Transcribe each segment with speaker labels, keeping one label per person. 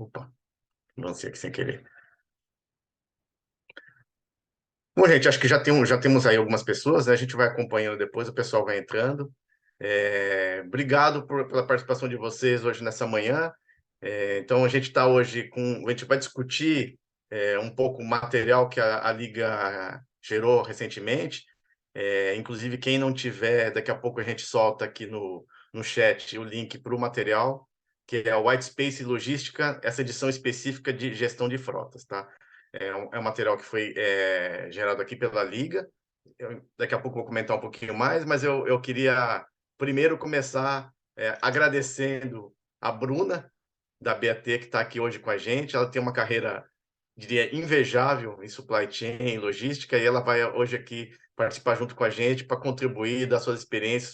Speaker 1: Opa, lancei aqui sem querer. Bom, gente, acho que já temos aí algumas pessoas, né? A gente vai acompanhando depois, o pessoal vai entrando. Obrigado pela participação de vocês hoje nessa manhã. Então, a gente está hoje a gente vai discutir um pouco o material que a Liga gerou recentemente. Inclusive, quem não tiver, daqui a pouco a gente solta aqui no chat o link para o material, que é o White Space Logística, essa edição específica de gestão de frotas, tá? É um material que foi gerado aqui pela Liga. Daqui a pouco vou comentar um pouquinho mais, mas eu queria primeiro começar agradecendo a Bruna, da BAT, que está aqui hoje com a gente. Ela tem uma carreira, diria, invejável em supply chain, em logística, e ela vai hoje aqui participar junto com a gente para contribuir, dar suas experiências,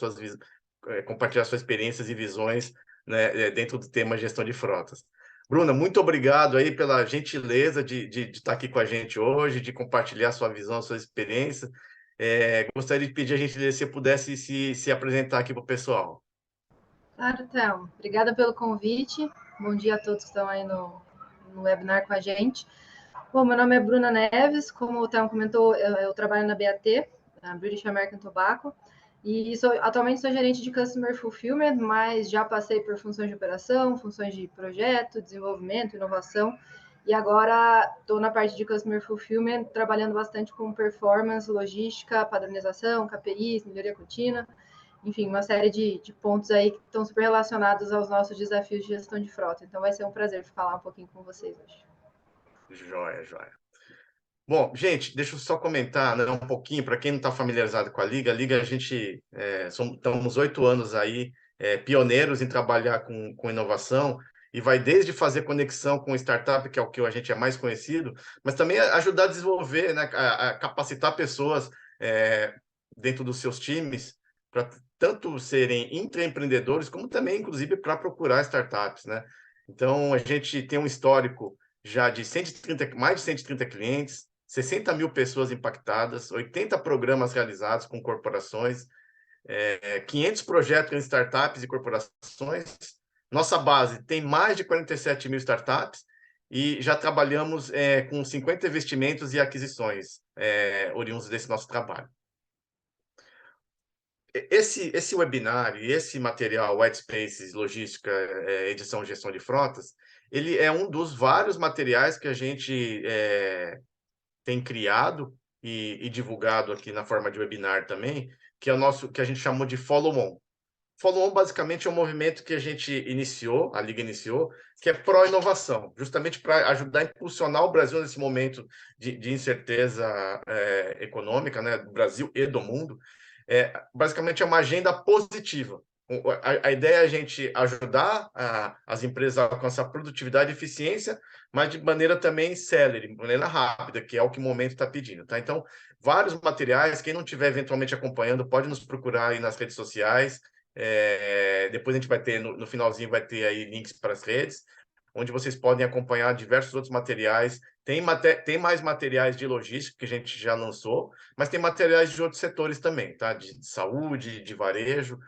Speaker 1: compartilhar suas experiências e visões, né, dentro do tema gestão de frotas. Bruna, muito obrigado aí pela gentileza de estar aqui com a gente hoje, de compartilhar sua visão, sua experiência. Gostaria de pedir a gentileza se você pudesse se apresentar aqui para o pessoal.
Speaker 2: Claro, Thelma. Obrigada pelo convite. Bom dia a todos que estão aí no webinar com a gente. Bom, meu nome é Bruna Neves. Como o Thelma comentou, eu trabalho na BAT, na British American Tobacco, e atualmente sou gerente de Customer Fulfillment, mas já passei por funções de operação, funções de projeto, desenvolvimento, inovação, e agora estou na parte de Customer Fulfillment, trabalhando bastante com performance, logística, padronização, KPIs, melhoria contínua, enfim, uma série de pontos aí que estão super relacionados aos nossos desafios de gestão de frota. Então vai ser um prazer falar um pouquinho com vocês hoje.
Speaker 1: Joia, joia. Bom, gente, deixa eu só comentar, né, um pouquinho, para quem não está familiarizado com a Liga, a gente estamos 8 anos aí, pioneiros em trabalhar com inovação, e vai desde fazer conexão com startup, que é o que a gente é mais conhecido, mas também ajudar a desenvolver, né, a capacitar pessoas dentro dos seus times, para tanto serem intraempreendedores, como também, inclusive, para procurar startups, né? Então, a gente tem um histórico já de mais de 130 clientes, 60 mil pessoas impactadas, 80 programas realizados com corporações, 500 projetos em startups e corporações. Nossa base tem mais de 47 mil startups e já trabalhamos com 50 investimentos e aquisições oriundos desse nosso trabalho. Esse webinar e esse material, White Spaces, Logística, Edição e Gestão de Frotas, ele é um dos vários materiais que a gente tem criado e divulgado aqui na forma de webinar também, que é o nosso, que a gente chamou de Follow-on. Follow-on, basicamente, é um movimento que a gente iniciou, a Liga iniciou, que é pró-inovação, justamente para ajudar a impulsionar o Brasil nesse momento de incerteza econômica, né, do Brasil e do mundo. Basicamente, é uma agenda positiva. A ideia é a gente ajudar as empresas a alcançar produtividade e eficiência, mas de maneira também célere, de maneira rápida, que é o que o momento está pedindo. Tá? Então, vários materiais, quem não estiver eventualmente acompanhando, pode nos procurar aí nas redes sociais. Depois a gente vai ter, no finalzinho, vai ter aí links para as redes, onde vocês podem acompanhar diversos outros materiais. Tem mais materiais de logística que a gente já lançou, mas tem materiais de outros setores também, tá? De saúde, de varejo.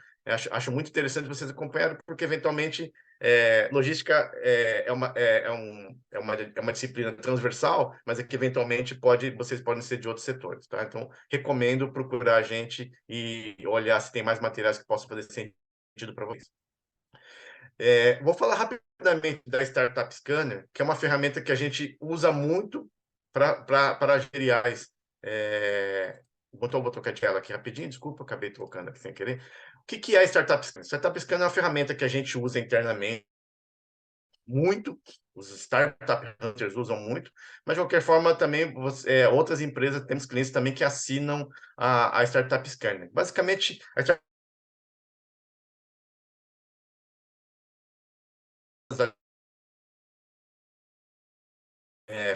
Speaker 1: Acho muito interessante vocês acompanharem, porque eventualmente logística é uma disciplina transversal, mas é que eventualmente vocês podem ser de outros setores, tá? Então, recomendo procurar a gente e olhar se tem mais materiais que possam fazer sentido para vocês. Vou falar rapidamente da Startup Scanner, que é uma ferramenta que a gente usa muito para gerir. Vou trocar de tela aqui rapidinho, desculpa, acabei trocando aqui sem querer. O que é a Startup Scanner? Startup Scanner é uma ferramenta que a gente usa internamente muito, os Startup Hunters usam muito, mas de qualquer forma também outras empresas, temos clientes também que assinam a Startup Scanner. Basicamente, a Startup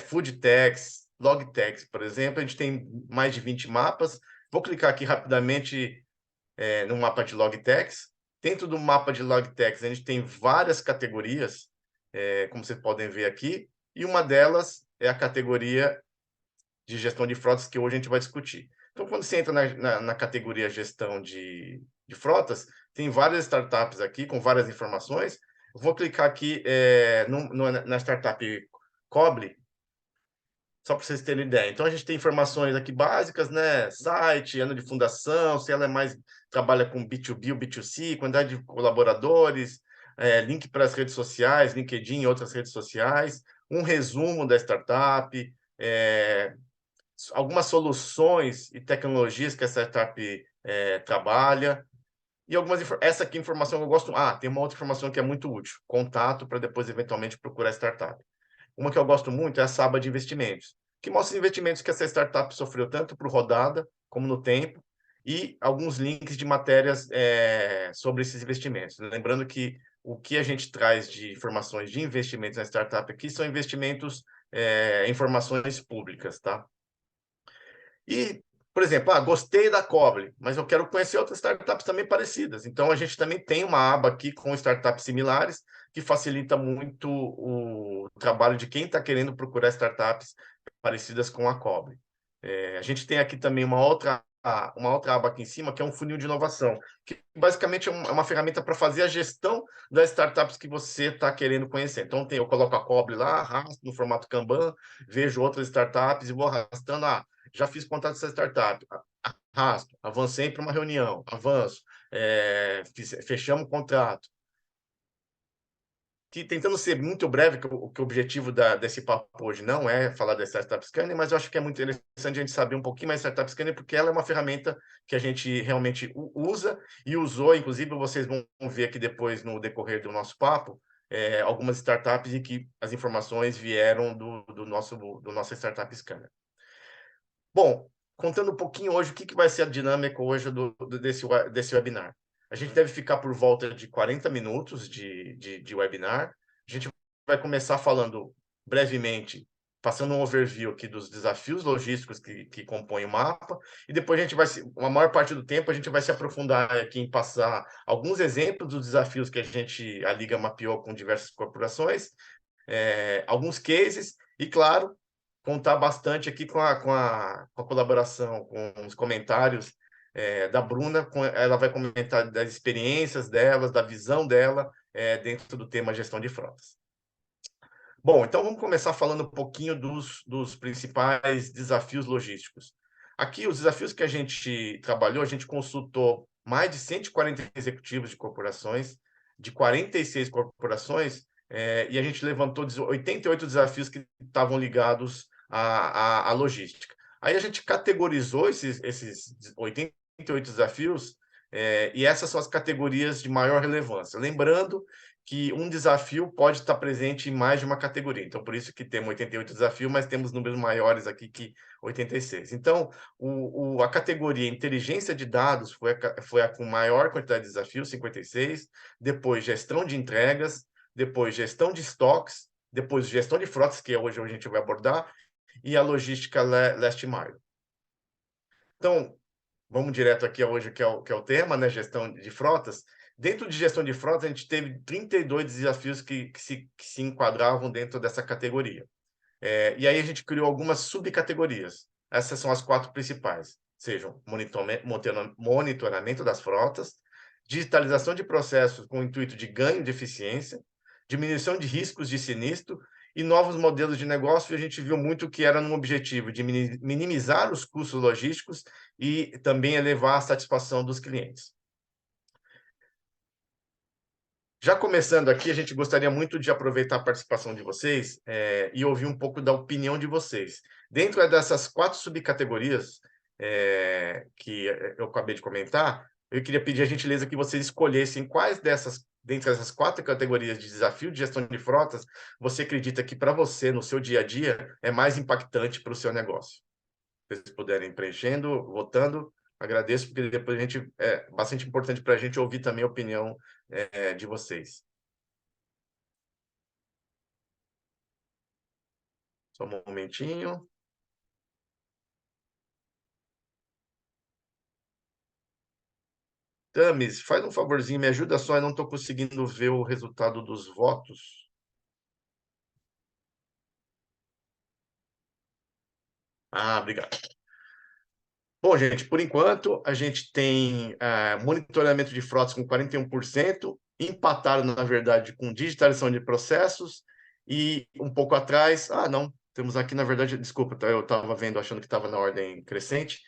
Speaker 1: Food Tags, Log Tags, por exemplo, a gente tem mais de 20 mapas. Vou clicar aqui rapidamente no mapa de Log Tags. Dentro do mapa de Log Tags, a gente tem várias categorias, como vocês podem ver aqui, e uma delas é a categoria de gestão de frotas, que hoje a gente vai discutir. Então, quando você entra na categoria gestão de frotas, tem várias startups aqui com várias informações. Vou clicar aqui na startup Coble, só para vocês terem ideia. Então, a gente tem informações aqui básicas, né? Site, ano de fundação, se ela trabalha com B2B ou B2C, quantidade de colaboradores, link para as redes sociais, LinkedIn e outras redes sociais, um resumo da startup, algumas soluções e tecnologias que a startup trabalha, e essa aqui informação que eu gosto. Tem uma outra informação que é muito útil, contato para depois, eventualmente, procurar startup. Uma que eu gosto muito é essa aba de investimentos, que mostra os investimentos que essa startup sofreu tanto por rodada como no tempo, e alguns links de matérias sobre esses investimentos. Lembrando que o que a gente traz de informações de investimentos na startup aqui são investimentos, informações públicas, tá? E, por exemplo, gostei da Coble, mas eu quero conhecer outras startups também parecidas. Então, a gente também tem uma aba aqui com startups similares, que facilita muito o trabalho de quem está querendo procurar startups parecidas com a Coble. A gente tem aqui também uma outra aba aqui em cima, que é um funil de inovação, que basicamente é uma ferramenta para fazer a gestão das startups que você está querendo conhecer. Então, eu coloco a Coble lá, arrasto no formato Kanban, vejo outras startups e vou arrastando. Já fiz contato com essa startup, arrasto, avancei para uma reunião, avanço, fechamos o contrato. Tentando ser muito breve, que o objetivo desse papo hoje não é falar da Startup Scanner, mas eu acho que é muito interessante a gente saber um pouquinho mais da Startup Scanner, porque ela é uma ferramenta que a gente realmente usa e usou, inclusive vocês vão ver aqui depois, no decorrer do nosso papo, algumas startups e que as informações vieram do nosso Startup Scanner. Bom, contando um pouquinho hoje, o que vai ser a dinâmica hoje desse webinar? A gente deve ficar por volta de 40 minutos de webinar. A gente vai começar falando brevemente, passando um overview aqui dos desafios logísticos que compõem o mapa, e depois a maior parte do tempo, a gente vai se aprofundar aqui em passar alguns exemplos dos desafios que a Liga mapeou com diversas corporações, alguns cases, e, claro, contar bastante aqui com a colaboração, com os comentários da Bruna. Ela vai comentar das experiências delas, da visão dela dentro do tema gestão de frotas. Bom, então vamos começar falando um pouquinho dos principais desafios logísticos. Aqui, os desafios que a gente trabalhou, a gente consultou mais de 140 executivos de corporações, de 46 corporações, e a gente levantou 88 desafios que estavam ligados à logística. Aí a gente categorizou esses 88 desafios, e essas são as categorias de maior relevância. Lembrando que um desafio pode estar presente em mais de uma categoria. Então, por isso que temos 88 desafios, mas temos números maiores aqui que 86. Então, a categoria inteligência de dados foi a com maior quantidade de desafios, 56. Depois, gestão de entregas. Depois, gestão de estoques. Depois, gestão de frotas, que hoje a gente vai abordar. E a logística last mile. Então, vamos direto aqui hoje, que é o tema, né? Gestão de frotas. Dentro de gestão de frotas, a gente teve 32 desafios que se enquadravam dentro dessa categoria. E aí a gente criou algumas subcategorias. Essas são as 4 principais. Sejam monitoramento das frotas, digitalização de processos com o intuito de ganho de eficiência, diminuição de riscos de sinistro e novos modelos de negócio. E a gente viu muito que era no objetivo de minimizar os custos logísticos e também elevar a satisfação dos clientes. Já começando aqui, a gente gostaria muito de aproveitar a participação de vocês e ouvir um pouco da opinião de vocês. Dentro dessas 4 subcategorias que eu acabei de comentar, eu queria pedir a gentileza que vocês escolhessem quais dentre essas 4 categorias de desafio de gestão de frotas, você acredita que para você, no seu dia a dia, é mais impactante para o seu negócio. Se vocês puderem preenchendo, votando, agradeço, porque depois é bastante importante para a gente ouvir também a opinião de vocês. Só um momentinho. Tamis, faz um favorzinho, me ajuda só, eu não estou conseguindo ver o resultado dos votos. Obrigado. Bom, gente, por enquanto, a gente tem monitoramento de frotas com 41%, empataram, na verdade, com digitalização de processos e um pouco atrás, não, temos aqui, na verdade, desculpa, eu estava vendo, achando que estava na ordem crescente,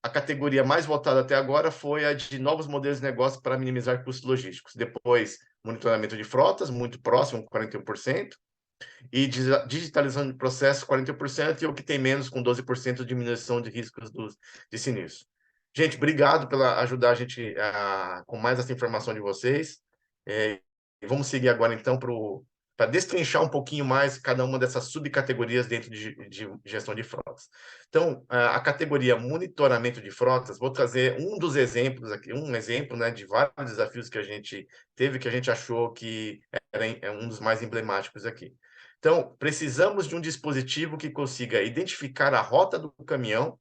Speaker 1: a categoria mais votada até agora foi a de novos modelos de negócio para minimizar custos logísticos. Depois, monitoramento de frotas, muito próximo, 41%, e digitalização de processos, 41%, e o que tem menos, com 12%, de diminuição de riscos de sinistro. Gente, obrigado pela ajudar a gente com mais essa informação de vocês. Vamos seguir agora, então, para destrinchar um pouquinho mais cada uma dessas subcategorias dentro de gestão de frotas. Então, a categoria monitoramento de frotas, vou trazer um dos exemplos aqui, um exemplo, né, de vários desafios que a gente teve, que a gente achou que era um dos mais emblemáticos aqui. Então, precisamos de um dispositivo que consiga identificar a rota do caminhão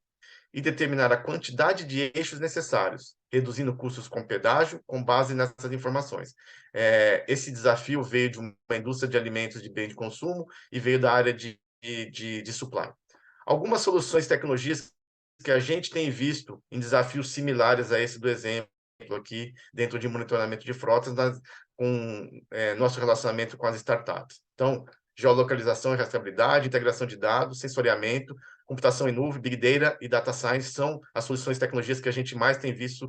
Speaker 1: e determinar a quantidade de eixos necessários, reduzindo custos com pedágio com base nessas informações. Esse desafio veio de uma indústria de alimentos de bem de consumo e veio da área de supply. Algumas soluções, tecnologias que a gente tem visto em desafios similares a esse do exemplo aqui, dentro de monitoramento de frotas, com nosso relacionamento com as startups. Então, geolocalização e rastreabilidade, integração de dados, sensoriamento, computação em nuvem, Big Data e Data Science são as soluções e tecnologias que a gente mais tem visto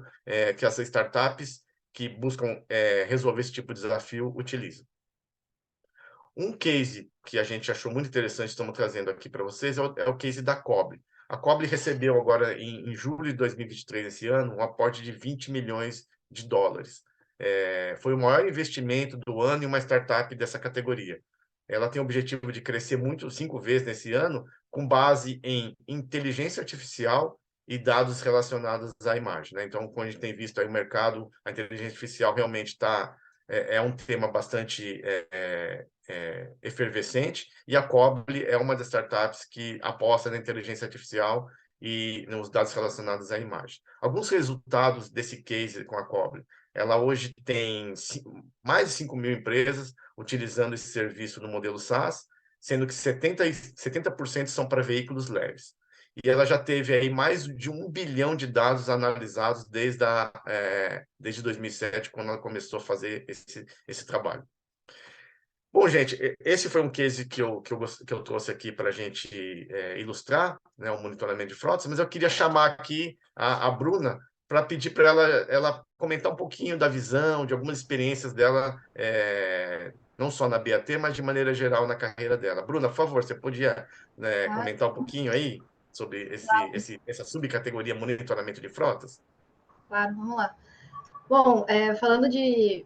Speaker 1: que essas startups que buscam resolver esse tipo de desafio utilizam. Um case que a gente achou muito interessante, estamos trazendo aqui para vocês, é o case da Cobre. A Cobre recebeu agora, em julho de 2023, esse ano, um aporte de 20 milhões de dólares. Foi o maior investimento do ano em uma startup dessa categoria. Ela tem o objetivo de crescer 5 vezes nesse ano, com base em inteligência artificial e dados relacionados à imagem, né? Então, como a gente tem visto aí o mercado, a inteligência artificial realmente é um tema bastante efervescente, e a Coble é uma das startups que aposta na inteligência artificial e nos dados relacionados à imagem. Alguns resultados desse case com a Coble: ela hoje tem mais de 5 mil empresas utilizando esse serviço no modelo SaaS, sendo que 70% são para veículos leves. E ela já teve aí mais de 1 bilhão de dados analisados desde 2007, quando ela começou a fazer esse trabalho. Bom, gente, esse foi um case que eu trouxe aqui para a gente ilustrar, né, o monitoramento de frotas, mas eu queria chamar aqui a Bruna para pedir para ela comentar um pouquinho da visão, de algumas experiências dela, não só na BAT, mas de maneira geral na carreira dela. Bruna, por favor, você podia, né,
Speaker 2: Claro,
Speaker 1: comentar um pouquinho aí sobre essa subcategoria monitoramento de frotas?
Speaker 2: claro, vamos lá. Bom, falando de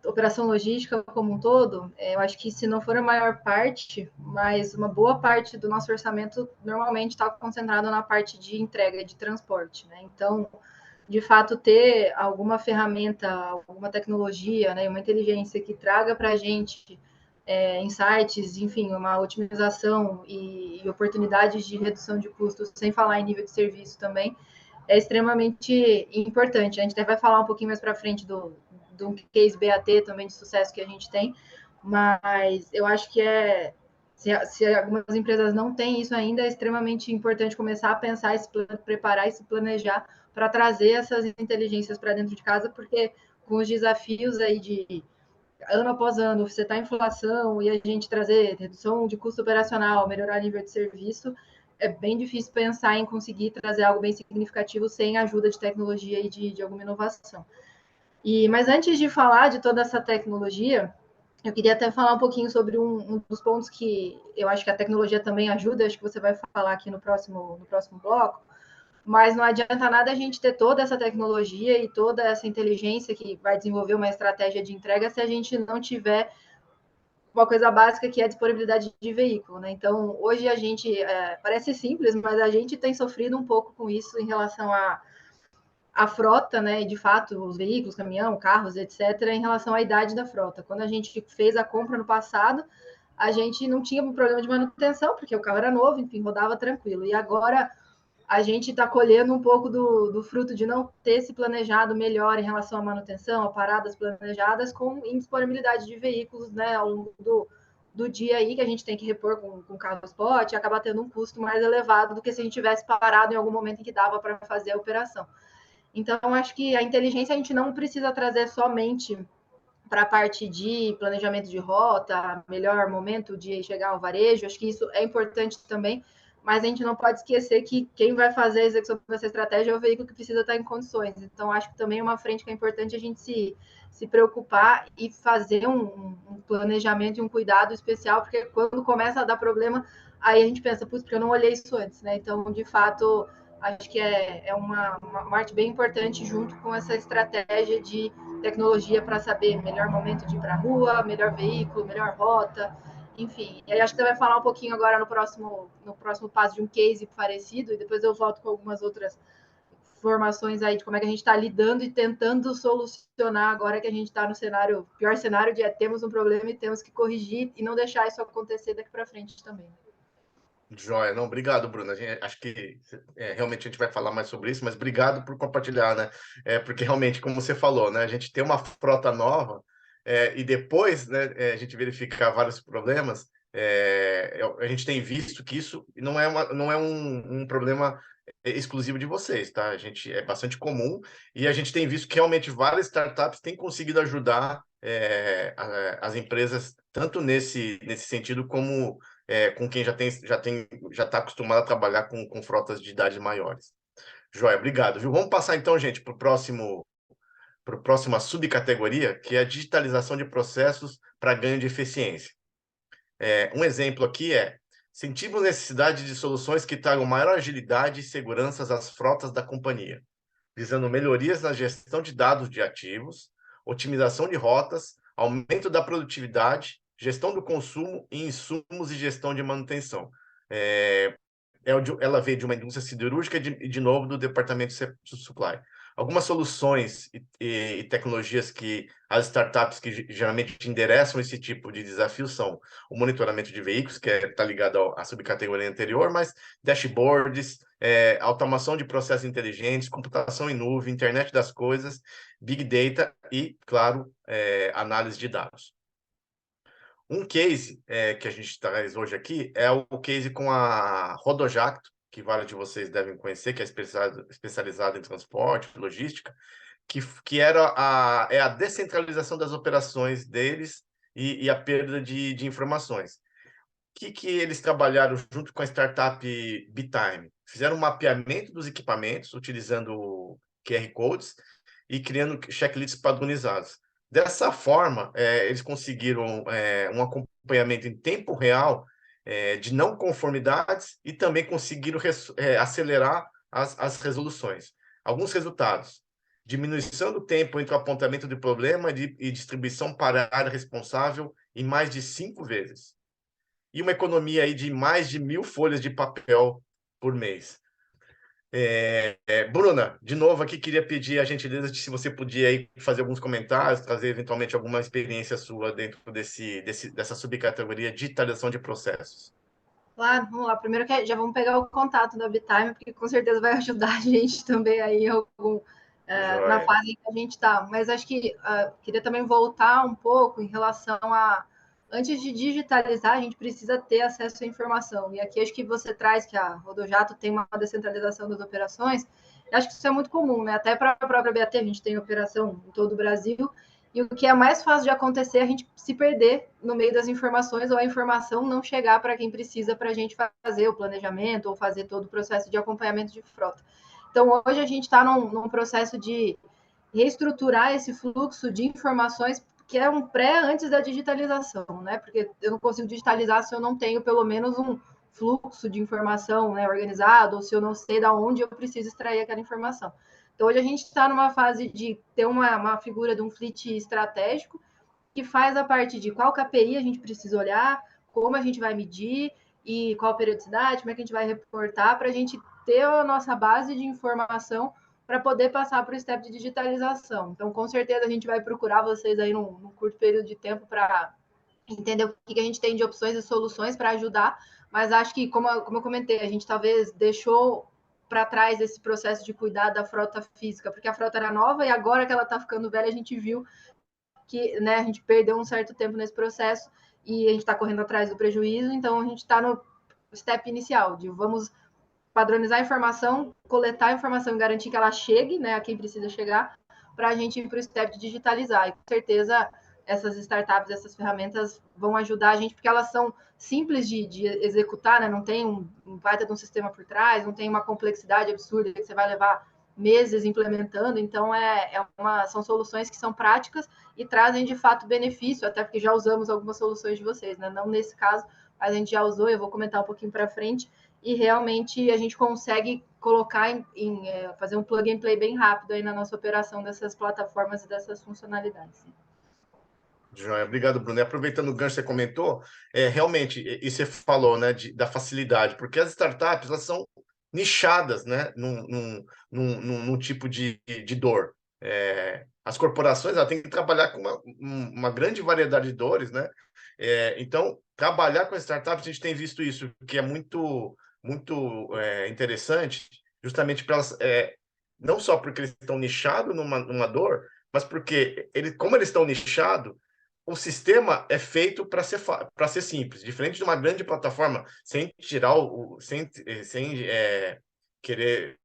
Speaker 2: operação logística como um todo, eu acho que se não for a maior parte, mas uma boa parte do nosso orçamento normalmente está concentrado na parte de entrega, de transporte, né? Então, de fato, ter alguma ferramenta, alguma tecnologia, né, uma inteligência que traga para a gente insights, enfim, uma otimização e oportunidades de redução de custos, sem falar em nível de serviço também, é extremamente importante. A gente até vai falar um pouquinho mais para frente do case BAT também de sucesso que a gente tem, mas eu acho que se algumas empresas não têm isso ainda, é extremamente importante começar a pensar, preparar e se planejar para trazer essas inteligências para dentro de casa, porque com os desafios aí de ano após ano, você está em inflação e a gente trazer redução de custo operacional, melhorar o nível de serviço, é bem difícil pensar em conseguir trazer algo bem significativo sem a ajuda de tecnologia e de alguma inovação. Mas antes de falar de toda essa tecnologia, eu queria até falar um pouquinho sobre um dos pontos que eu acho que a tecnologia também ajuda, acho que você vai falar aqui no próximo bloco, mas não adianta nada a gente ter toda essa tecnologia e toda essa inteligência que vai desenvolver uma estratégia de entrega se a gente não tiver uma coisa básica que é a disponibilidade de veículo, né? Então, hoje a gente, parece simples, mas a gente tem sofrido um pouco com isso em relação à frota, né? E de fato, os veículos, caminhão, carros, etc., em relação à idade da frota. Quando a gente fez a compra no passado, a gente não tinha um problema de manutenção, porque o carro era novo, enfim, rodava tranquilo. E agora a gente está colhendo um pouco do fruto de não ter se planejado melhor em relação à manutenção, a paradas planejadas, com indisponibilidade de veículos, né, ao longo do dia aí, que a gente tem que repor com carro spot, e acaba tendo um custo mais elevado do que se a gente tivesse parado em algum momento em que dava para fazer a operação. Então, acho que a inteligência a gente não precisa trazer somente para a parte de planejamento de rota, melhor momento de chegar ao varejo, acho que isso é importante também, mas a gente não pode esquecer que quem vai fazer a execução dessa estratégia é o veículo que precisa estar em condições. Então, acho que também é uma frente que é importante a gente se preocupar e fazer um planejamento e um cuidado especial, porque quando começa a dar problema, aí a gente pensa, putz, porque eu não olhei isso antes, né? Então, de fato, acho que é uma parte bem importante junto com essa estratégia de tecnologia para saber melhor momento de ir para a rua, melhor veículo, melhor rota, enfim. E aí acho que você vai falar um pouquinho agora no próximo passo de um case parecido, e depois eu volto com algumas outras informações aí de como é que a gente está lidando e tentando solucionar agora que a gente está no cenário, pior cenário de temos um problema e temos que corrigir e não deixar isso acontecer daqui para frente também.
Speaker 1: Joia, não, obrigado, Bruno. Acho que realmente a gente vai falar mais sobre isso, mas obrigado por compartilhar, né? Porque realmente, como você falou, né? A gente tem uma frota nova e depois, né? A gente verificar vários problemas. A gente tem visto que isso não é um problema exclusivo de vocês, tá? A gente é bastante comum e a gente tem visto que realmente várias startups têm conseguido ajudar as empresas tanto nesse sentido como com quem já está acostumado a trabalhar com frotas de idades maiores. Joia, obrigado, viu? Vamos passar então, gente, para a próxima subcategoria, que é a digitalização de processos para ganho de eficiência. Um exemplo aqui sentimos necessidade de soluções que tragam maior agilidade e segurança às frotas da companhia, visando melhorias na gestão de dados de ativos, otimização de rotas, aumento da produtividade, gestão do consumo e insumos e gestão de manutenção. É, ela veio de uma indústria siderúrgica e de novo, do departamento de supply. Algumas soluções e tecnologias que as startups que geralmente endereçam esse tipo de desafio são o monitoramento de veículos, que está ligado à subcategoria anterior, mas dashboards, automação de processos inteligentes, computação em nuvem, internet das coisas, big data e, claro, análise de dados. Um case que a gente traz hoje aqui é o case com a Rodojacto, que vários de vocês devem conhecer, que é especializada em transporte, logística, que é a descentralização das operações deles e a perda de informações. Que eles trabalharam junto com a startup Bitime? Fizeram um mapeamento dos equipamentos, utilizando QR Codes e criando checklists padronizados. Dessa forma, eles conseguiram um acompanhamento em tempo real de não conformidades e também conseguiram acelerar as resoluções. Alguns resultados: diminuição do tempo entre o apontamento do problema e distribuição para a área responsável em mais de 5 vezes. E uma economia aí de mais de 1.000 folhas de papel por mês. Bruna, de novo aqui, queria pedir a gentileza de se você podia aí fazer alguns comentários, trazer eventualmente alguma experiência sua dentro dessa subcategoria digitalização de processos.
Speaker 2: Claro, vamos lá. Primeiro que já vamos pegar o contato da Bitime, porque com certeza vai ajudar a gente também aí na
Speaker 1: Joia.
Speaker 2: fase em que a gente está. Mas acho que queria também voltar um pouco em relação a antes de digitalizar, a gente precisa ter acesso à informação. E aqui acho que você traz que a Rodojato tem uma descentralização das operações. Eu acho que isso é muito comum, né? Até para a própria BAT, a gente tem operação em todo o Brasil. E o que é mais fácil de acontecer é a gente se perder no meio das informações ou a informação não chegar para quem precisa para a gente fazer o planejamento ou fazer todo o processo de acompanhamento de frota. Então, hoje a gente está num processo de reestruturar esse fluxo de informações que é um pré antes da digitalização, né? Porque eu não consigo digitalizar se eu não tenho pelo menos um fluxo de informação, né, organizado, ou se eu não sei de onde eu preciso extrair aquela informação. Então, hoje a gente está numa fase de ter uma figura de um fleet estratégico que faz a parte de qual KPI a gente precisa olhar, como a gente vai medir e qual periodicidade, como é que a gente vai reportar para a gente ter a nossa base de informação para poder passar para o step de digitalização. Então, com certeza, a gente vai procurar vocês aí num curto período de tempo para entender o que a gente tem de opções e soluções para ajudar, mas acho que, como eu comentei, a gente talvez deixou para trás esse processo de cuidar da frota física, porque a frota era nova e agora que ela está ficando velha, a gente viu que, né, a gente perdeu um certo tempo nesse processo e a gente está correndo atrás do prejuízo, então a gente está no step inicial de vamos padronizar a informação, coletar a informação e garantir que ela chegue, né, a quem precisa chegar, para a gente ir para o step de digitalizar. E com certeza essas startups, essas ferramentas vão ajudar a gente, porque elas são simples de executar, né? Não tem um baita de um sistema por trás, não tem uma complexidade absurda que você vai levar meses implementando. Então, são soluções que são práticas e trazem, de fato, benefício, até porque já usamos algumas soluções de vocês, né? Não nesse caso, mas a gente já usou, eu vou comentar um pouquinho para frente, e realmente a gente consegue colocar fazer um plug and play bem rápido aí na nossa operação dessas plataformas e dessas funcionalidades.
Speaker 1: Joia, obrigado, Bruno. E aproveitando o gancho que você comentou, realmente, e você falou, né, da facilidade, porque as startups, elas são nichadas, né, num tipo de dor. As corporações, elas têm que trabalhar com uma grande variedade de dores, né? Então, trabalhar com as startups, a gente tem visto isso, que é muito interessante, justamente para elas, não só porque eles estão nichados numa dor, mas porque, como eles estão nichados, o sistema é feito para ser simples, diferente de uma grande plataforma, sem tirar sem querer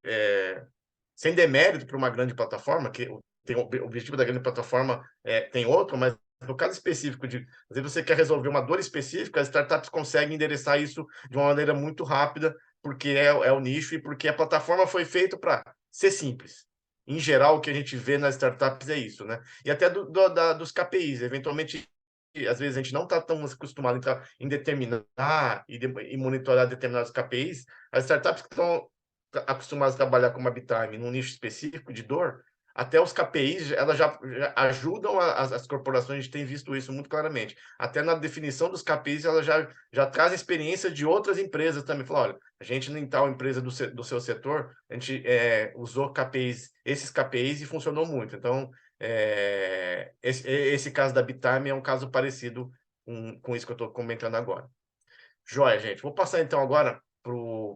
Speaker 1: sem demérito para uma grande plataforma, que tem o objetivo da grande plataforma tem outro, mas no caso específico às vezes você quer resolver uma dor específica, as startups conseguem endereçar isso de uma maneira muito rápida, porque é o nicho e porque a plataforma foi feita para ser simples. Em geral, o que a gente vê nas startups é isso, né? E até dos KPIs, eventualmente, às vezes a gente não está tão acostumado em determinar e monitorar determinados KPIs, as startups que estão acostumadas a trabalhar com uma Bitime num nicho específico de dor, até os KPIs elas já ajudam as corporações, a gente tem visto isso muito claramente. Até na definição dos KPIs, elas já trazem experiência de outras empresas também. Falam, olha, a gente em tal empresa do seu setor, a gente usou KPIs, esses KPIs e funcionou muito. Então, esse caso da Bitime é um caso parecido com isso que eu estou comentando agora. Joia, gente. Vou passar então agora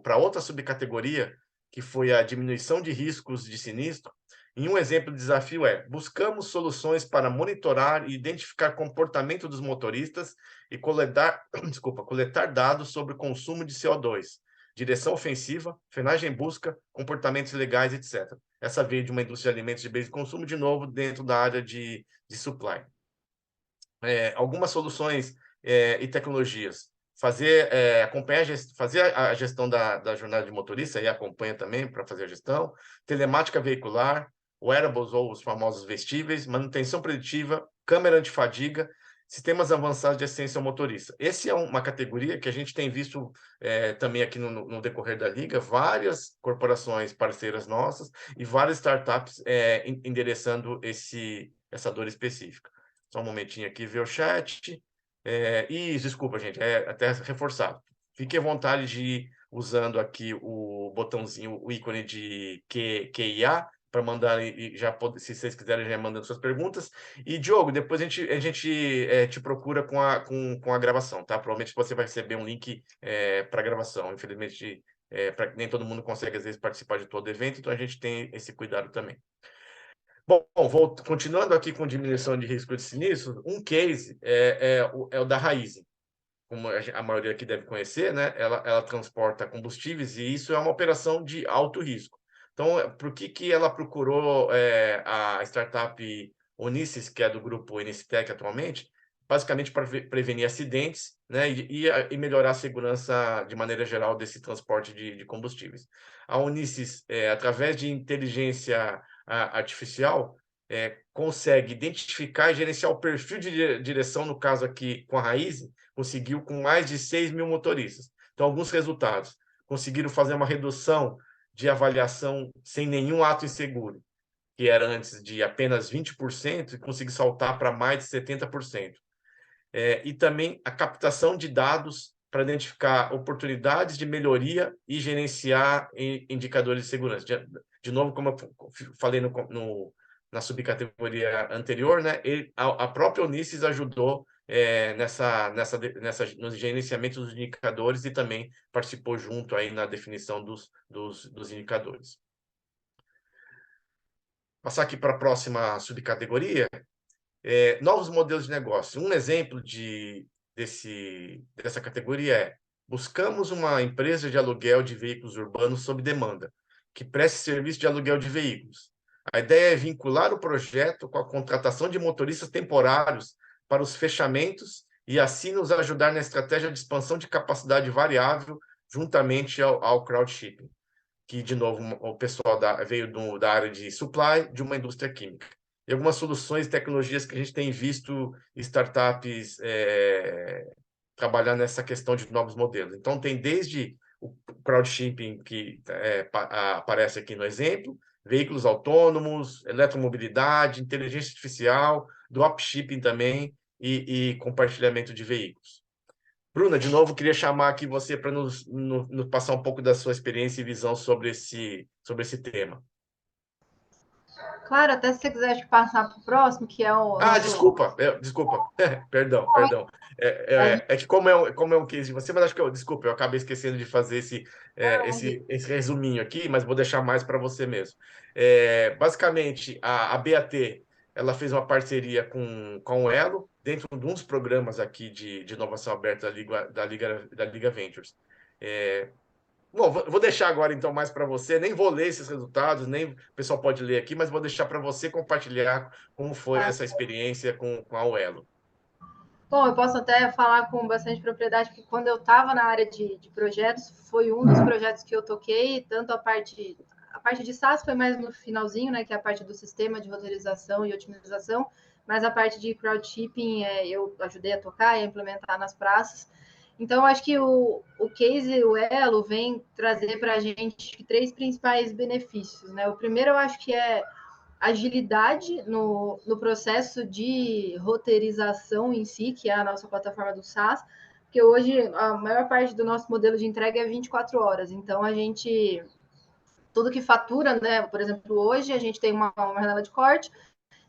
Speaker 1: para outra subcategoria, que foi a diminuição de riscos de sinistro. E um exemplo de desafio buscamos soluções para monitorar e identificar comportamento dos motoristas e coletar dados sobre o consumo de CO2, direção ofensiva, frenagem em busca, comportamentos legais, etc. Essa veio de uma indústria de alimentos de bens de consumo, de novo, dentro da área de supply. Algumas soluções e tecnologias. Acompanhar, fazer a gestão da jornada de motorista, e acompanha também para fazer a gestão, telemática veicular, wearables ou os famosos vestíveis, manutenção preditiva, câmera antifadiga, sistemas avançados de assistência ao motorista. Essa é uma categoria que a gente tem visto também aqui no decorrer da Liga, várias corporações parceiras nossas e várias startups endereçando essa dor específica. Só um momentinho aqui, ver o chat. Desculpa, gente, até reforçado. Fique à vontade de ir usando aqui o botãozinho, o ícone de QIA, para mandar, se vocês quiserem, já mandando suas perguntas. E, Diogo, depois a gente te procura com a gravação, tá? Provavelmente você vai receber um link para a gravação. Infelizmente, nem todo mundo consegue, às vezes, participar de todo evento, então a gente tem esse cuidado também. Bom, continuando aqui com diminuição de risco de sinistro, um case é o da Raízen. Como a maioria aqui deve conhecer, né? Ela transporta combustíveis e isso é uma operação de alto risco. Então, por que ela procurou a startup Onisis, que é do grupo Enicitec atualmente? Basicamente para prevenir acidentes, né? E melhorar a segurança de maneira geral desse transporte de combustíveis. A Onisis, através de inteligência artificial, consegue identificar e gerenciar o perfil de direção, no caso aqui com a Raiz, conseguiu com mais de 6 mil motoristas. Então, alguns resultados. Conseguiram fazer uma redução de avaliação sem nenhum ato inseguro, que era antes de apenas 20%, e conseguiu saltar para mais de 70%. E também a captação de dados para identificar oportunidades de melhoria e gerenciar indicadores de segurança. De novo, como eu falei na subcategoria anterior, né, a própria Unisys ajudou no gerenciamento dos indicadores e também participou junto aí na definição dos indicadores. Passar aqui para a próxima subcategoria, novos modelos de negócio. Um exemplo dessa categoria Buscamos uma empresa de aluguel de veículos urbanos sob demanda, que preste serviço de aluguel de veículos. A ideia é vincular o projeto com a contratação de motoristas temporários para os fechamentos e assim nos ajudar na estratégia de expansão de capacidade variável juntamente ao crowdshipping, que, de novo, o pessoal veio da área de supply de uma indústria química. E algumas soluções e tecnologias que a gente tem visto startups trabalhar nessa questão de novos modelos. Então, tem desde o crowdshipping, que aparece aqui no exemplo, veículos autônomos, eletromobilidade, inteligência artificial, dropshipping também e compartilhamento de veículos. Bruna, de novo, queria chamar aqui você para nos passar um pouco da sua experiência e visão sobre esse tema.
Speaker 2: Claro, até se você quiser passar para o próximo, que é o
Speaker 1: Ah,
Speaker 2: nosso.
Speaker 1: desculpa, perdão. É que como é um case de você, mas acho que desculpa, eu acabei esquecendo de fazer esse resuminho aqui, mas vou deixar mais para você mesmo. Basicamente, a BAT, ela fez uma parceria com o Elo, dentro de um dos programas aqui de inovação aberta da Liga Ventures. Bom, vou deixar agora então mais para você. Nem vou ler esses resultados, nem o pessoal pode ler aqui, mas vou deixar para você compartilhar como foi essa experiência com a Uelo.
Speaker 2: Bom, eu posso até falar com bastante propriedade, porque quando eu estava na área de projetos, foi um dos projetos que eu toquei, tanto a parte de SaaS foi mais no finalzinho, né, que é a parte do sistema de roteirização e otimização, mas a parte de crowdshipping eu ajudei a tocar e a implementar nas praças. Então, acho que o case, o Elo, vem trazer para a gente três principais benefícios, né? O primeiro, eu acho que é agilidade no processo de roteirização em si, que é a nossa plataforma do SaaS, porque hoje a maior parte do nosso modelo de entrega é 24 horas, então a gente, tudo que fatura, né, por exemplo, hoje a gente tem uma janela de corte,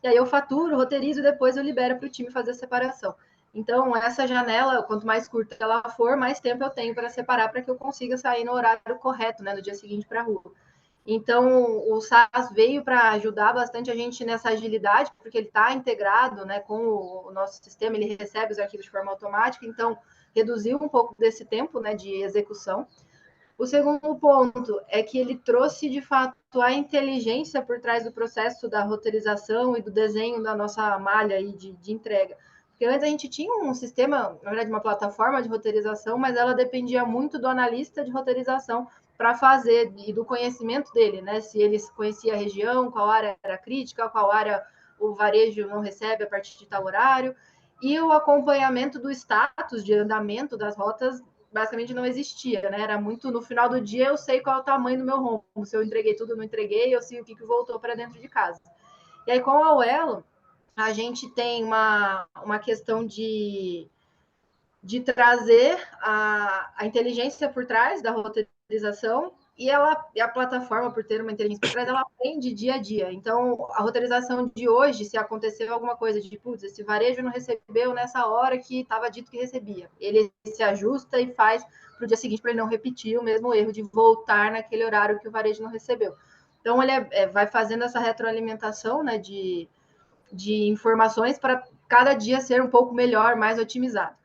Speaker 2: e aí eu faturo, roteirizo e depois eu libero para o time fazer a separação. Então, essa janela, quanto mais curta ela for, mais tempo eu tenho para separar para que eu consiga sair no horário correto, né, no dia seguinte para a rua. Então, o SaaS veio para ajudar bastante a gente nessa agilidade, porque ele está integrado, né, com o nosso sistema, ele recebe os arquivos de forma automática, então reduziu um pouco desse tempo, né, de execução. O segundo ponto é que ele trouxe, de fato, a inteligência por trás do processo da roteirização e do desenho da nossa malha aí de entrega. Porque antes a gente tinha um sistema, na verdade, uma plataforma de roteirização, mas ela dependia muito do analista de roteirização para fazer e do conhecimento dele, né? Se ele conhecia a região, qual área era crítica, qual área o varejo não recebe a partir de tal horário, e o acompanhamento do status de andamento das rotas basicamente não existia, né? Era muito no final do dia eu sei qual é o tamanho do meu rombo, se eu entreguei tudo, não entreguei, eu sei o que voltou para dentro de casa. E aí com a Uelo, a gente tem uma questão de trazer a inteligência por trás da roteirização e a plataforma, por ter uma inteligência por trás, ela aprende dia a dia. Então, a roteirização de hoje, se aconteceu alguma coisa de, putz, esse varejo não recebeu nessa hora que estava dito que recebia, ele se ajusta e faz para o dia seguinte para ele não repetir o mesmo erro de voltar naquele horário que o varejo não recebeu. Então, ele vai fazendo essa retroalimentação, né, de informações para cada dia ser um pouco melhor, mais otimizado.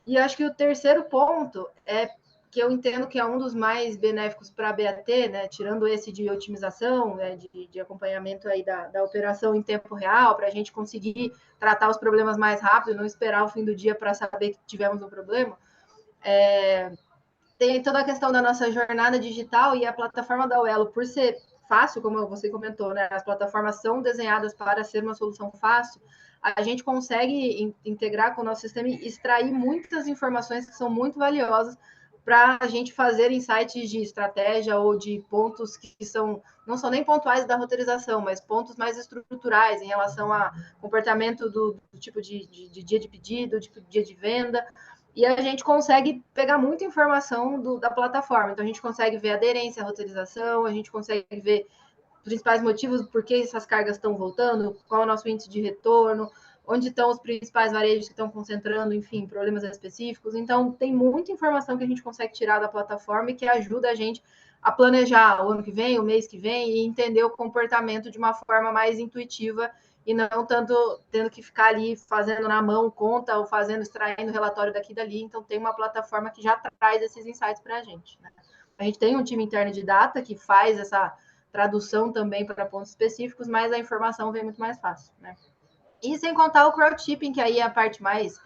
Speaker 2: E acho que o terceiro ponto é que eu entendo que é um dos mais benéficos para a BAT, né, tivando esse de otimização, né, de acompanhamento aí da operação em tempo real, para a gente conseguir tratar os problemas mais rápido, não esperar o fim do dia para saber que tivemos um problema. Tem toda a questão da nossa jornada digital e a plataforma da Uelo, por ser fácil, como você comentou, né, as plataformas são desenhadas para ser uma solução fácil, a gente consegue integrar com o nosso sistema e extrair muitas informações que são muito valiosas para a gente fazer insights de estratégia ou de pontos que não são nem pontuais da roteirização, mas pontos mais estruturais em relação a comportamento do tipo de dia de pedido, de dia de venda, e a gente consegue pegar muita informação da plataforma. Então, a gente consegue ver aderência à roteirização, a gente consegue ver principais motivos por que essas cargas estão voltando, qual é o nosso índice de retorno, onde estão os principais varejos que estão concentrando, enfim, problemas específicos. Então, tem muita informação que a gente consegue tirar da plataforma e que ajuda a gente a planejar o ano que vem, o mês que vem e entender o comportamento de uma forma mais intuitiva e não tanto tendo que ficar ali fazendo na mão conta ou extraindo relatório daqui e dali. Então, tem uma plataforma que já traz esses insights para a gente, né? A gente tem um time interno de data que faz essa tradução também para pontos específicos, mas a informação vem muito mais fácil, né? E sem contar o crowdshipping, que aí é a parte mais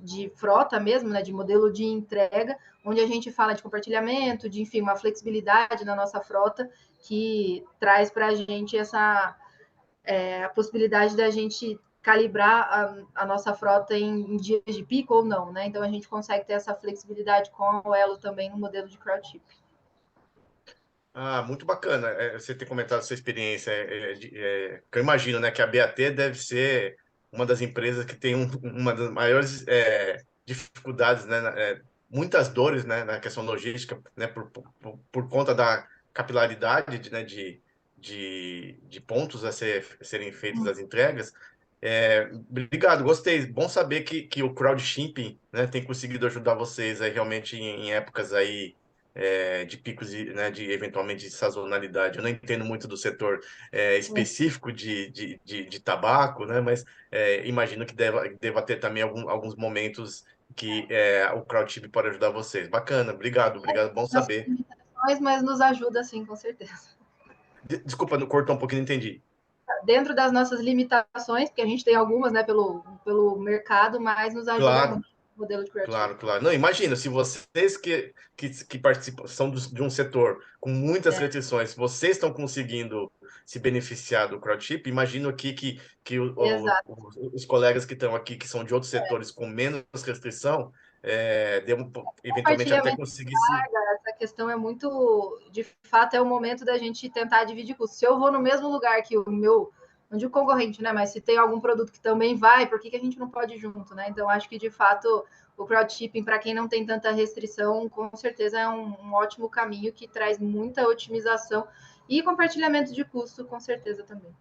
Speaker 2: de frota mesmo, né, de modelo de entrega, onde a gente fala de compartilhamento, de, enfim, uma flexibilidade na nossa frota, que traz para a gente a possibilidade da gente calibrar a nossa frota em dias de pico ou não, né? Então a gente consegue ter essa flexibilidade com o Elo também no modelo de crowdship.
Speaker 1: Ah, muito bacana você ter comentado essa experiência. Que eu imagino, né, que a BAT deve ser uma das empresas que tem uma das maiores dificuldades, né, muitas dores, né, na questão logística, né, por conta da capilaridade de pontos serem feitas as entregas. Obrigado, gostei. Bom saber que o crowdshipping, né, tem conseguido ajudar vocês aí realmente em épocas aí de picos, né, de eventualmente de sazonalidade. Eu não entendo muito do setor específico de tabaco, né, mas imagino que deva ter também alguns momentos que o crowdship pode ajudar vocês. Bacana, obrigado, bom saber.
Speaker 2: Mas nos ajuda sim, com certeza.
Speaker 1: Desculpa, cortou um pouquinho, não entendi.
Speaker 2: Dentro das nossas limitações, porque a gente tem algumas, né, pelo mercado, mas nos ajuda
Speaker 1: Claro.
Speaker 2: muito o modelo de crowdship.
Speaker 1: Claro. Não, imagina, se vocês que participam, são de um setor com muitas restrições, vocês estão conseguindo se beneficiar do crowdship, imagino aqui que
Speaker 2: Exato.
Speaker 1: os colegas que estão aqui, que são de outros setores com menos restrição, devam eventualmente até
Speaker 2: Compartilhamento de
Speaker 1: conseguir se...
Speaker 2: carga, essa questão é muito, de fato, é o momento da gente tentar dividir custos. Se eu vou no mesmo lugar que o meu, não digo concorrente, né? Mas se tem algum produto que também vai, por que a gente não pode ir junto, né? Então, acho que de fato o crowdshipping, para quem não tem tanta restrição, com certeza é um ótimo caminho que traz muita otimização e compartilhamento de custo, com certeza também.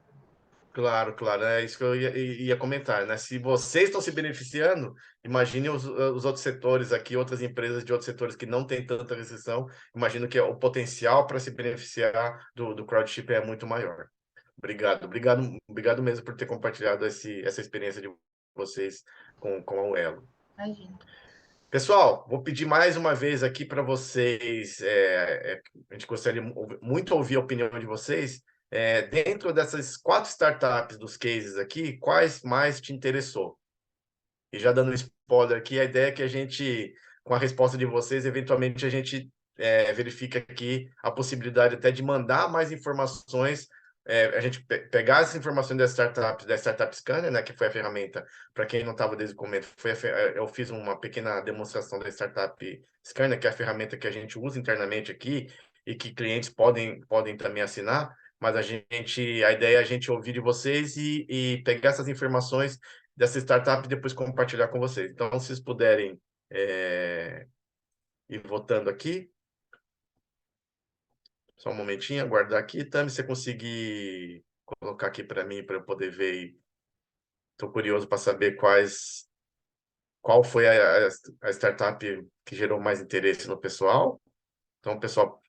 Speaker 1: Claro, é isso que eu ia comentar, né? Se vocês estão se beneficiando, imagine os outros setores aqui, outras empresas de outros setores que não têm tanta restrição, imagino que o potencial para se beneficiar do crowdship é muito maior. Obrigado mesmo por ter compartilhado essa experiência de vocês com a Uelo.
Speaker 2: Imagina.
Speaker 1: Pessoal, vou pedir mais uma vez aqui para vocês. A gente gostaria muito ouvir a opinião de vocês. Dentro dessas 4 startups dos cases aqui, quais mais te interessou? E já dando um spoiler aqui, a ideia é que a gente, com a resposta de vocês, eventualmente a gente verifica aqui a possibilidade até de mandar mais informações, a gente pegar essas informações da Startup Scanner, né, que foi a ferramenta, para quem não estava desde o começo, eu fiz uma pequena demonstração da Startup Scanner, que é a ferramenta que a gente usa internamente aqui e que clientes podem também assinar, mas a ideia é a gente ouvir de vocês e pegar essas informações dessa startup e depois compartilhar com vocês. Então, se vocês puderem ir votando aqui, só um momentinho, aguardar aqui. Tami, você conseguir colocar aqui para mim, para eu poder ver. Estou curioso para saber qual foi a startup que gerou mais interesse no pessoal. Então, o pessoal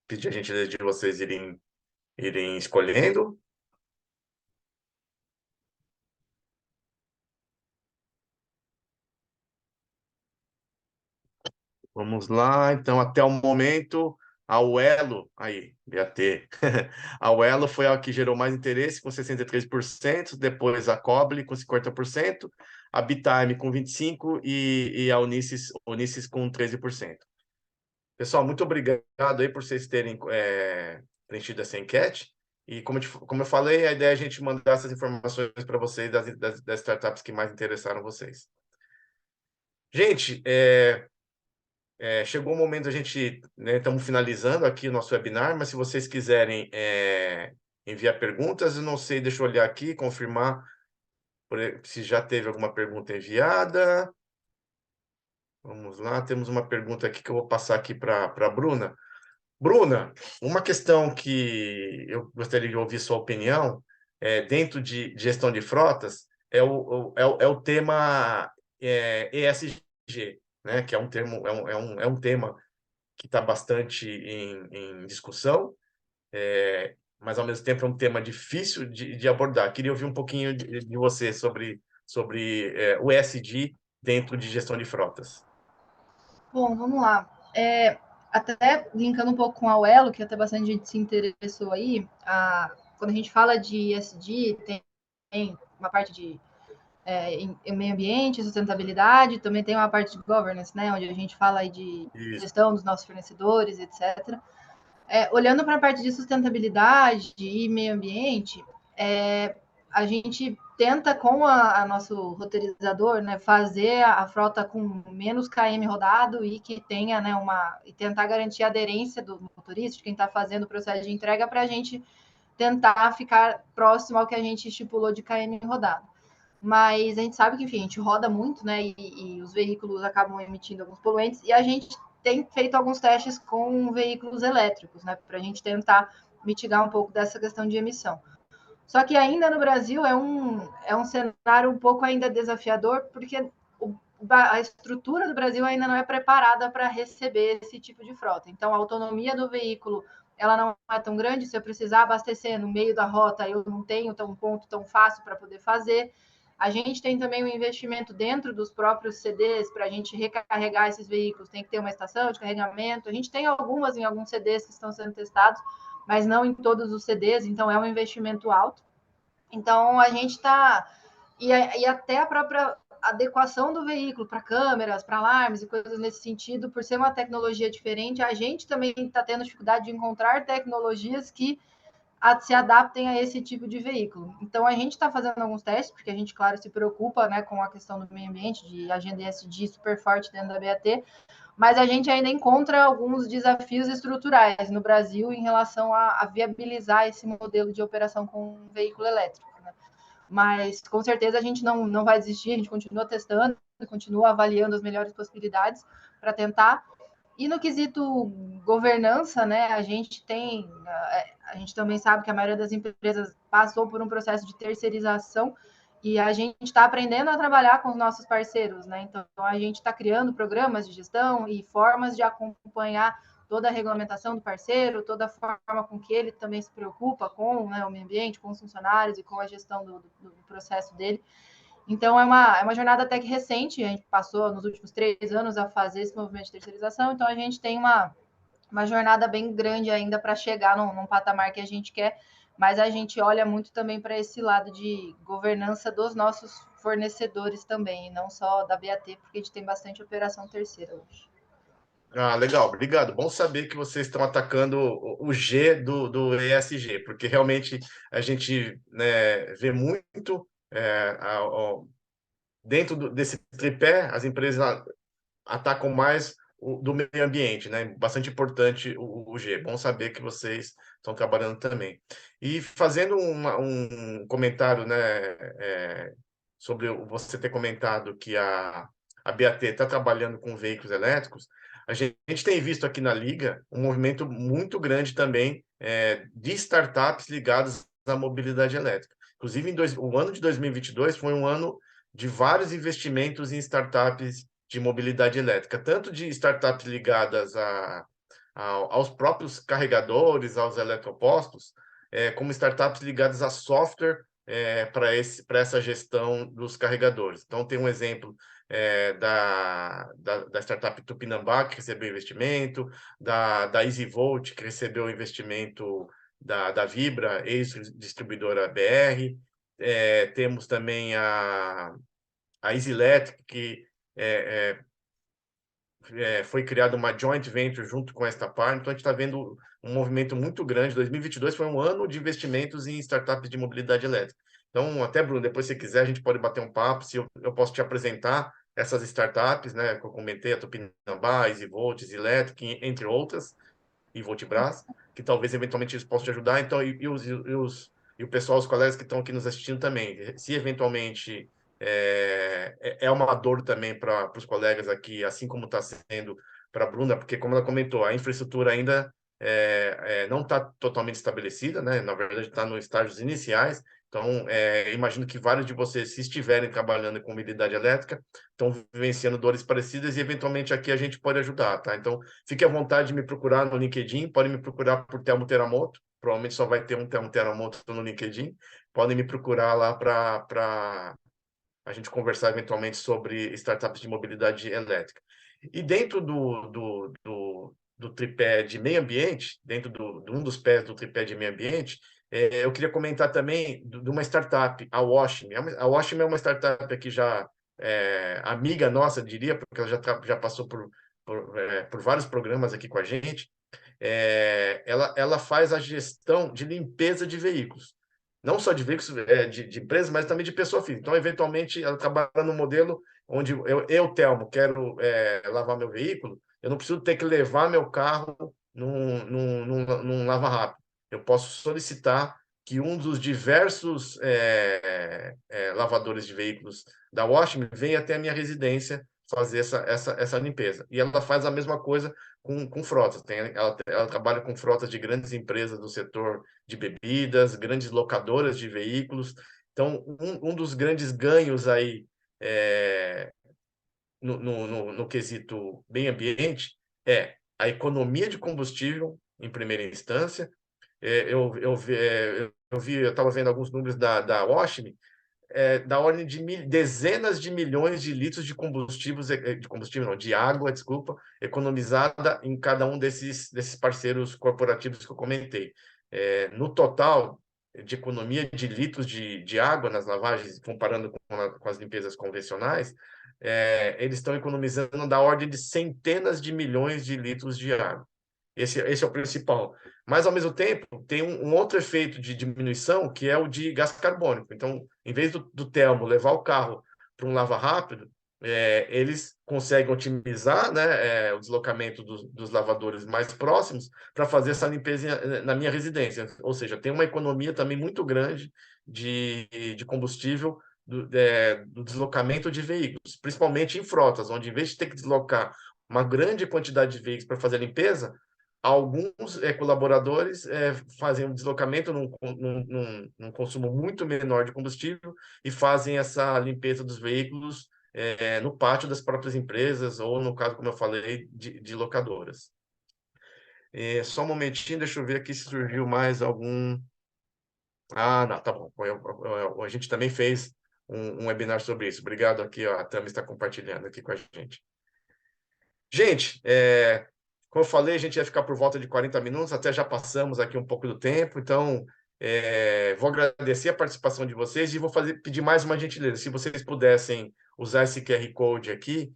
Speaker 1: pedir a gentileza de vocês irem escolhendo. Vamos lá, então, até o momento, a Uelo, aí, BAT, a Uelo foi a que gerou mais interesse, com 63%, depois a Coble, com 50%, a Bitime, com 25%, e a Unisys com 13%. Pessoal, muito obrigado aí por vocês terem preenchido essa enquete, e como eu falei, a ideia é a gente mandar essas informações para vocês das startups que mais interessaram vocês. Gente, chegou o momento, a gente, né, estamos finalizando aqui o nosso webinar, mas se vocês quiserem enviar perguntas, eu não sei, deixa eu olhar aqui, confirmar se já teve alguma pergunta enviada. Vamos lá, temos uma pergunta aqui que eu vou passar aqui para a Bruna. Bruna, uma questão que eu gostaria de ouvir sua opinião, dentro de gestão de frotas, é o tema ESG, né, que é um termo, é um tema que está bastante em discussão, mas ao mesmo tempo é um tema difícil de abordar. Queria ouvir um pouquinho de você sobre o ESG dentro de gestão de frotas.
Speaker 2: Bom, vamos lá. Até linkando um pouco com a Uelo, que até bastante gente se interessou aí, quando a gente fala de ESG, tem uma parte de em meio ambiente, sustentabilidade, também tem uma parte de governance, né, onde a gente fala aí de
Speaker 1: Isso.
Speaker 2: gestão dos nossos fornecedores, etc. Olhando para a parte de sustentabilidade e meio ambiente, a gente tenta, com a nosso roteirizador, né, fazer a frota com menos KM rodado e que tenha, né, e tentar garantir a aderência do motorista, de quem está fazendo o processo de entrega, para a gente tentar ficar próximo ao que a gente estipulou de KM rodado. Mas a gente sabe que, enfim, a gente roda muito, né, e os veículos acabam emitindo alguns poluentes, e a gente tem feito alguns testes com veículos elétricos, né, para a gente tentar mitigar um pouco dessa questão de emissão. Só que ainda no Brasil é um cenário um pouco ainda desafiador, porque a estrutura do Brasil ainda não é preparada para receber esse tipo de frota. Então, a autonomia do veículo ela não é tão grande. Se eu precisar abastecer no meio da rota, eu não tenho um ponto tão fácil para poder fazer. A gente tem também um investimento dentro dos próprios CDs para a gente recarregar esses veículos. Tem que ter uma estação de carregamento. A gente tem algumas em alguns CDs que estão sendo testados, mas não em todos os CDs, então é um investimento alto. Então a gente está. E até a própria adequação do veículo para câmeras, para alarmes e coisas nesse sentido, por ser uma tecnologia diferente, a gente também está tendo dificuldade de encontrar tecnologias que se adaptem a esse tipo de veículo. Então, a gente está fazendo alguns testes, porque a gente, claro, se preocupa, né, com a questão do meio ambiente, de agenda ESG super forte dentro da BAT, mas a gente ainda encontra alguns desafios estruturais no Brasil em relação a viabilizar esse modelo de operação com um veículo elétrico. Né? Mas, com certeza, a gente não vai desistir, a gente continua testando, continua avaliando as melhores possibilidades para tentar. E no quesito governança, né, a gente também sabe que a maioria das empresas passou por um processo de terceirização e a gente está aprendendo a trabalhar com os nossos parceiros, né? Então a gente está criando programas de gestão e formas de acompanhar toda a regulamentação do parceiro, toda a forma com que ele também se preocupa com, né, o meio ambiente, com os funcionários e com a gestão do processo dele. Então, é uma jornada até que recente, a gente passou nos últimos 3 anos a fazer esse movimento de terceirização, então a gente tem uma jornada bem grande ainda para chegar num patamar que a gente quer, mas a gente olha muito também para esse lado de governança dos nossos fornecedores também, e não só da BAT, porque a gente tem bastante operação terceira hoje.
Speaker 1: Ah, legal, obrigado. Bom saber que vocês estão atacando o G do ESG, porque realmente a gente, né, vê muito dentro desse tripé, as empresas atacam mais do meio ambiente, né? Bastante importante o G. Bom saber que vocês estão trabalhando também. E fazendo um comentário, né, sobre você ter comentado que a BAT está trabalhando com veículos elétricos, a gente tem visto aqui na Liga um movimento muito grande também de startups ligadas à mobilidade elétrica. Inclusive, o ano de 2022 foi um ano de vários investimentos em startups de mobilidade elétrica, tanto de startups ligadas aos próprios carregadores, aos eletropostos, como startups ligadas a software para essa gestão dos carregadores. Então, tem um exemplo da startup Tupinambá, que recebeu investimento, da EasyVolt, que recebeu investimento da Vibra, ex-distribuidora BR. Temos também a Easy Electric, que é, foi criada uma joint venture junto com esta parte, então a gente está vendo um movimento muito grande. 2022 foi um ano de investimentos em startups de mobilidade elétrica. Então, até, Bruno, depois se você quiser, a gente pode bater um papo, se eu posso te apresentar essas startups, né, que eu comentei, a Tupinambá, EasyVolt, Electric, entre outras, e Voltibras, que talvez eventualmente isso possa te ajudar. Então, e o pessoal, os colegas que estão aqui nos assistindo também, se eventualmente é uma dor também para os colegas aqui, assim como está sendo para a Bruna, porque, como ela comentou, a infraestrutura ainda não está totalmente estabelecida, né? Na verdade, está nos estágios iniciais. Então, imagino que vários de vocês, se estiverem trabalhando com mobilidade elétrica, estão vivenciando dores parecidas e, eventualmente, aqui a gente pode ajudar, tá? Então, fique à vontade de me procurar no LinkedIn, pode me procurar por Telmo Teramoto, provavelmente só vai ter um Teramoto no LinkedIn. Podem me procurar lá para a gente conversar eventualmente sobre startups de mobilidade elétrica. E dentro do tripé de meio ambiente, dentro de um dos pés do tripé de meio ambiente, eu queria comentar também de uma startup, a Washme. A Washme é uma startup aqui já amiga nossa, diria, porque ela já passou por vários programas aqui com a gente. Ela faz a gestão de limpeza de veículos. Não só de veículos, de empresas, mas também de pessoa física. Então, eventualmente, ela trabalha no modelo onde eu Telmo, quero lavar meu veículo, eu não preciso ter que levar meu carro num lava-rápido. Eu posso solicitar que um dos diversos lavadores de veículos da Washme venha até a minha residência fazer essa limpeza. E ela faz a mesma coisa com frotas. Ela trabalha com frotas de grandes empresas do setor de bebidas, grandes locadoras de veículos. Então, um dos grandes ganhos aí no quesito meio ambiente é a economia de combustível, em primeira instância. Eu estava vendo alguns números da Washme, da ordem de dezenas de milhões de litros de combustível não, de água, desculpa, economizada em cada um desses parceiros corporativos que eu comentei. No total de economia de litros de água nas lavagens, comparando com as limpezas convencionais, eles estão economizando da ordem de centenas de milhões de litros de água. Esse é o principal. Mas, ao mesmo tempo, tem um outro efeito de diminuição, que é o de gás carbônico. Então, em vez do Telmo levar o carro para um lava rápido, eles conseguem otimizar, né, o deslocamento dos lavadores mais próximos para fazer essa limpeza na minha residência. Ou seja, tem uma economia também muito grande de combustível do deslocamento de veículos, principalmente em frotas, onde, em vez de ter que deslocar uma grande quantidade de veículos para fazer a limpeza, alguns colaboradores fazem um deslocamento num consumo muito menor de combustível e fazem essa limpeza dos veículos no pátio das próprias empresas ou, no caso, como eu falei, de locadoras. Só um momentinho, deixa eu ver aqui se surgiu mais algum... Ah, não, tá bom. A gente também fez um webinar sobre isso. Obrigado aqui, ó, a Tami está compartilhando aqui com a gente. Gente, como eu falei, a gente ia ficar por volta de 40 minutos, até já passamos aqui um pouco do tempo, então vou agradecer a participação de vocês e vou pedir mais uma gentileza. Se vocês pudessem usar esse QR Code aqui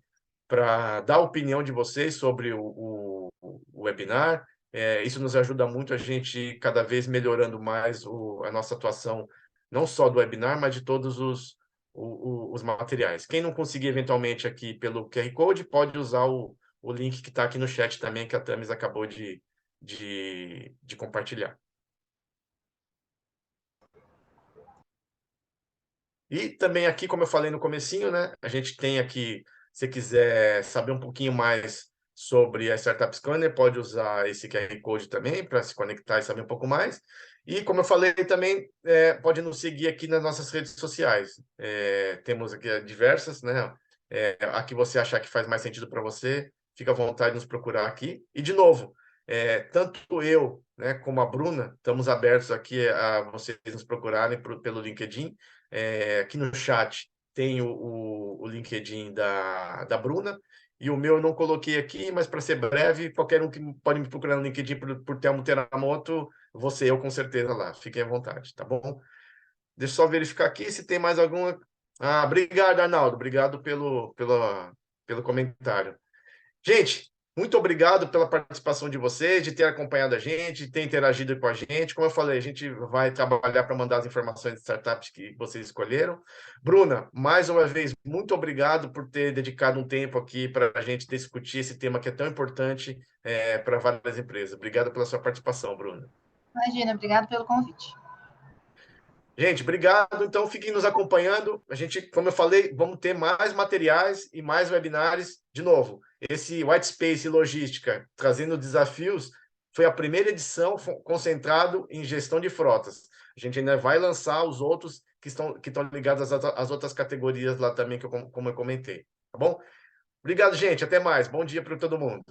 Speaker 1: para dar a opinião de vocês sobre o webinar, isso nos ajuda muito a gente cada vez melhorando mais a nossa atuação, não só do webinar, mas de todos os materiais. Quem não conseguir eventualmente aqui pelo QR Code, pode usar o link que está aqui no chat também, que a Tamis acabou de compartilhar. E também aqui, como eu falei no comecinho, né, a gente tem aqui, se quiser saber um pouquinho mais sobre a Startup Scanner, pode usar esse QR Code também para se conectar e saber um pouco mais. E, como eu falei também, pode nos seguir aqui nas nossas redes sociais. Temos aqui diversas, né? A que você achar que faz mais sentido para você, fica à vontade de nos procurar aqui. E, de novo, tanto eu, né, como a Bruna, estamos abertos aqui a vocês nos procurarem pelo LinkedIn. Aqui no chat tem o LinkedIn da Bruna, e o meu eu não coloquei aqui, mas para ser breve, qualquer um que pode me procurar no LinkedIn por Telmo Teramoto, você eu com certeza lá. Fiquem à vontade, tá bom? Deixa eu só verificar aqui se tem mais alguma. Ah, obrigado, Arnaldo. Obrigado pelo comentário. Gente, muito obrigado pela participação de vocês, de ter acompanhado a gente, de ter interagido com a gente. Como eu falei, a gente vai trabalhar para mandar as informações de startups que vocês escolheram. Bruna, mais uma vez, muito obrigado por ter dedicado um tempo aqui para a gente discutir esse tema que é tão importante para várias empresas. Obrigado pela sua participação, Bruna.
Speaker 2: Imagina, obrigado pelo convite.
Speaker 1: Gente, obrigado. Então, fiquem nos acompanhando. A gente, como eu falei, vamos ter mais materiais e mais webinars. De novo, esse White Space Logística, trazendo desafios, foi a primeira edição concentrado em gestão de frotas. A gente ainda vai lançar os outros que estão ligados às outras categorias lá também, como eu comentei. Tá bom? Obrigado, gente. Até mais. Bom dia para todo mundo.